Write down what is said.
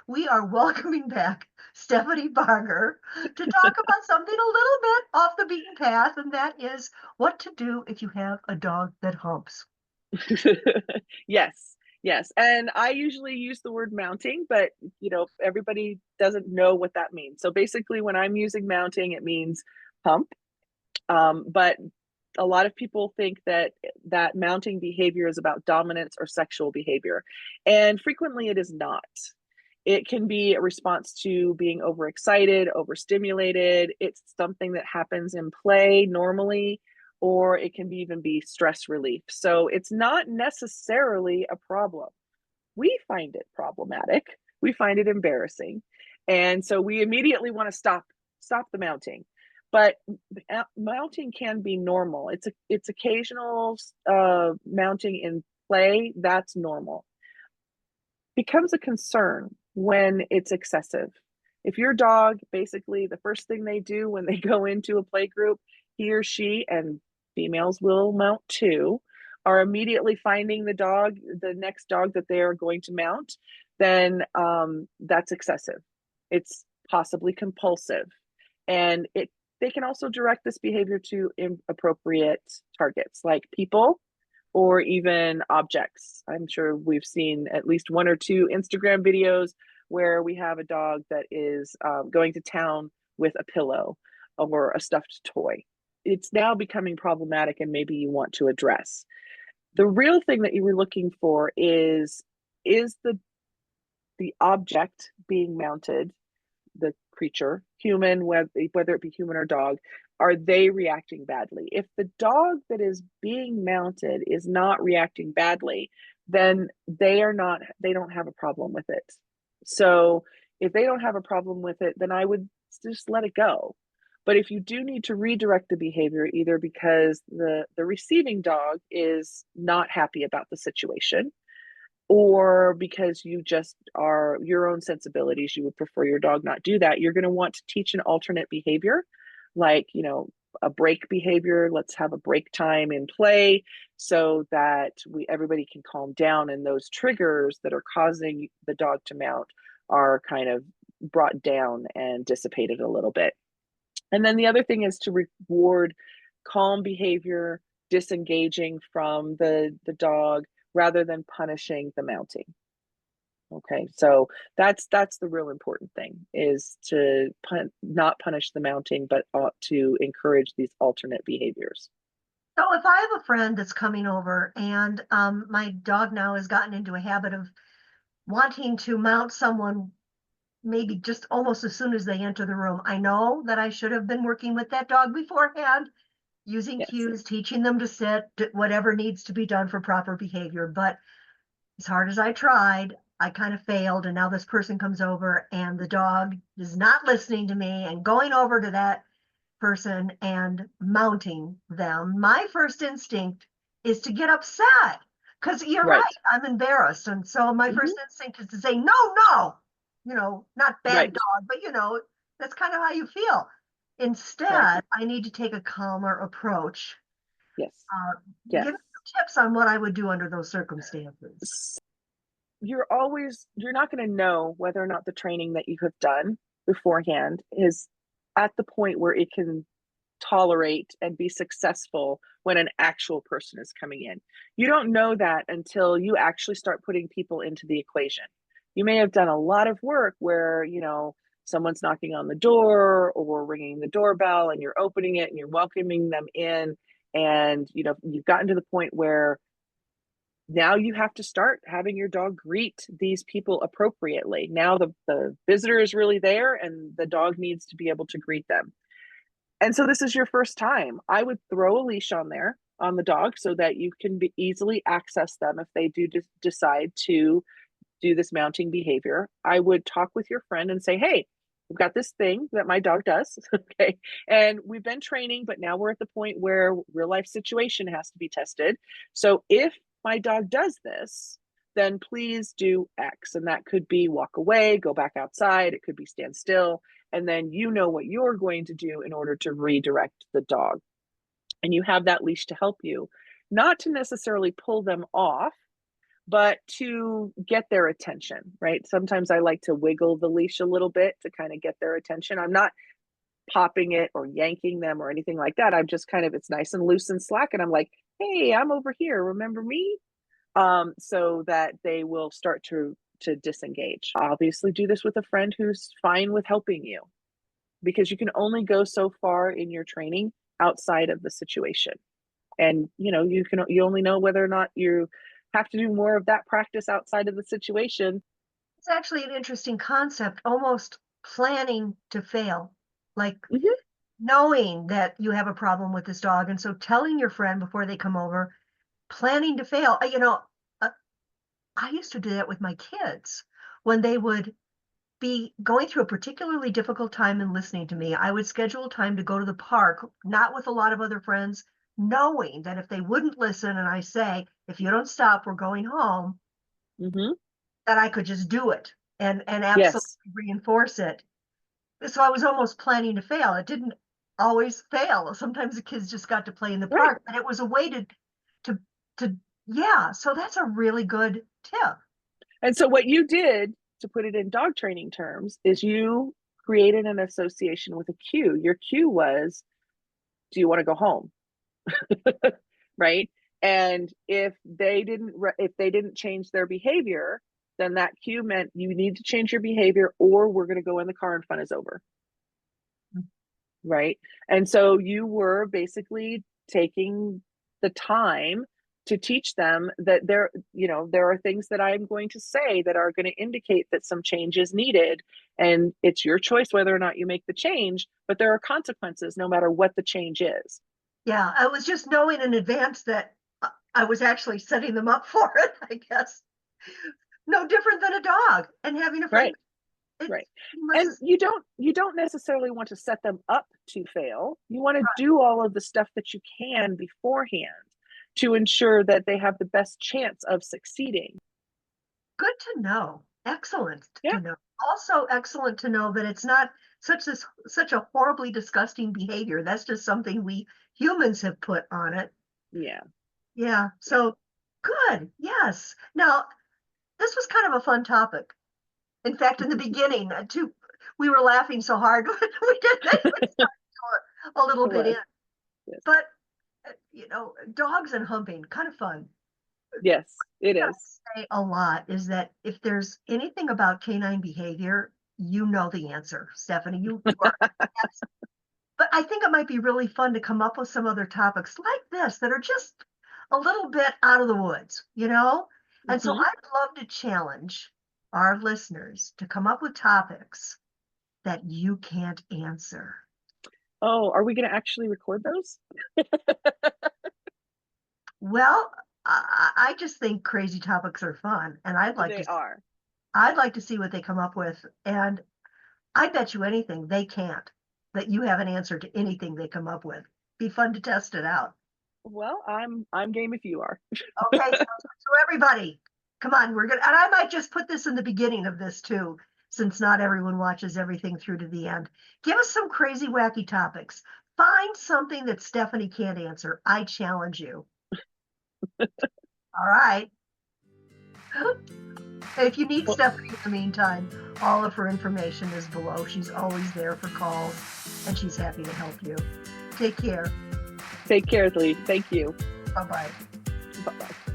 we are welcoming back Stephanie Barger to talk about something a little bit off the beaten path, and that is what to do if you have a dog that humps. Yes, yes. And I usually use the word mounting, but everybody doesn't know what that means. So basically, when I'm using mounting, it means hump. But a lot of people think that mounting behavior is about dominance or sexual behavior, and frequently it is not. It can be a response to being overexcited, overstimulated. It's something that happens in play normally, or it can even be stress relief. So it's not necessarily a problem. We find it problematic. We find it embarrassing. And so we immediately want to stop the mounting. But mounting can be normal. It's occasional mounting in play. That's normal. Becomes a concern when it's excessive. If your dog, basically the first thing they do when they go into a play group, he or she, and females will mount too, are immediately finding the next dog that they are going to mount, then that's excessive. It's possibly compulsive. And they can also direct this behavior to inappropriate targets like people or even objects. I'm sure we've seen at least one or two Instagram videos where we have a dog that is going to town with a pillow or a stuffed toy. It's now becoming problematic, and maybe you want to address. The real thing that you were looking for is the object being mounted, the creature, human, whether it be human or dog, are they reacting badly? If the dog that is being mounted is not reacting badly, then they don't have a problem with it. So if they don't have a problem with it, then I would just let it go. But if you do need to redirect the behavior, either because the receiving dog is not happy about the situation, or because you just are your own sensibilities, you would prefer your dog not do that, you're going to want to teach an alternate behavior, like, a break behavior. Let's have a break time in play so that everybody can calm down, and those triggers that are causing the dog to mount are kind of brought down and dissipated a little bit. And then the other thing is to reward calm behavior, disengaging from the dog rather than punishing the mounting. Okay, so that's the real important thing, is to not punish the mounting, but to encourage these alternate behaviors. So if I have a friend that's coming over and my dog now has gotten into a habit of wanting to mount someone maybe just almost as soon as they enter the room, I know that I should have been working with that dog beforehand, using Yes, cues, teaching them to sit, whatever needs to be done for proper behavior. But as hard as I tried, I kind of failed. And now this person comes over and the dog is not listening to me and going over to that person and mounting them. My first instinct is to get upset because you're right, right. I'm embarrassed. And so my first Hmm. instinct is to say, no, no, not bad Right, dog, but that's kind of how you feel. right. Instead, I need to take a calmer approach. Yes, Uh, yes. Give me some tips on what I would do under those circumstances. You're not going to know whether or not the training that you have done beforehand is at the point where it can tolerate and be successful when an actual person is coming in. You don't know that until you actually start putting people into the equation. You may have done a lot of work where, someone's knocking on the door or ringing the doorbell, and you're opening it and you're welcoming them in, and you've gotten to the point where now you have to start having your dog greet these people appropriately. Now the visitor is really there, and the dog needs to be able to greet them. And so this is your first time. I would throw a leash on there on the dog so that you can easily access them if they do decide to do this mounting behavior. I would talk with your friend and say, hey, we've got this thing that my dog does. Okay. And we've been training, but now we're at the point where real life situation has to be tested. So if my dog does this, then please do X. And that could be walk away, go back outside. It could be stand still. And then you know what you're going to do in order to redirect the dog. And you have that leash to help you, not to necessarily pull them off, but to get their attention, right? Sometimes I like to wiggle the leash a little bit to kind of get their attention. I'm not popping it or yanking them or anything like that. I'm just kind of, it's nice and loose and slack. And I'm like, hey, I'm over here. Remember me? So that they will start to disengage. Obviously, do this with a friend who's fine with helping you, because you can only go so far in your training outside of the situation. And you only know whether or not you have to do more of that practice outside of the situation. It's actually an interesting concept, almost planning to fail, like Mhm. knowing that you have a problem with this dog. And so telling your friend before they come over, planning to fail. Uh, I used to do that with my kids when they would be going through a particularly difficult time and listening to me. I would schedule time to go to the park, not with a lot of other friends, knowing that if they wouldn't listen and I say, if you don't stop, we're going home, Mhm. that I could just do it and absolutely Yes. reinforce it. So I was almost planning to fail. It didn't always fail. Sometimes the kids just got to play in the Right. park, but it was a way to to yeah, so that's a really good tip. And so what you did, to put it in dog training terms, is you created an association with a cue. Your cue was, do you want to go home? Right? And if they didn't change their behavior, then that cue meant you need to change your behavior, or we're going to go in the car and fun is over. Right? And so you were basically taking the time to teach them that there are things that I'm going to say that are going to indicate that some change is needed, and it's your choice whether or not you make the change, but there are consequences no matter what the change is. Yeah, I was just knowing in advance that I was actually setting them up for it, I guess. No different than a dog and having a friend. Right. It's Right. much And as you don't necessarily want to set them up to fail. You want to do all of the stuff that you can beforehand to ensure that they have the best chance of succeeding. good to know. Excellent Yeah. to know. Also excellent to know that it's not such a horribly disgusting behavior. That's just something we humans have put on it. Yeah. Yeah. So good. Yes. Now, this was kind of a fun topic. In fact, in the beginning, too, we were laughing so hard we did that we started a little It bit in. was. Yes. But dogs and humping, kind of fun. Yes, it I is. say a lot is that if there's anything about canine behavior, you know the answer, Stephanie. You are. But I think it might be really fun to come up with some other topics like this that are just a little bit out of the woods, you know? And so Mhm. I'd love to challenge our listeners to come up with topics that you can't answer. Oh, are we gonna actually record those? Well, I just think crazy topics are fun, and They are. I'd like to see what they come up with. And I bet you anything they can't, that you have an answer to anything they come up with. Be fun to test it out. Well, I'm game if you are. Okay, so everybody, come on, and I might just put this in the beginning of this too, since not everyone watches everything through to the end. Give us some crazy, wacky topics. Find something that Stephanie can't answer. I challenge you. All right. If you need Well, Stephanie in the meantime, all of her information is below. She's always there for calls, and she's happy to help you. Take care. take care, Lee. Thank you. Bye bye. Bye-bye.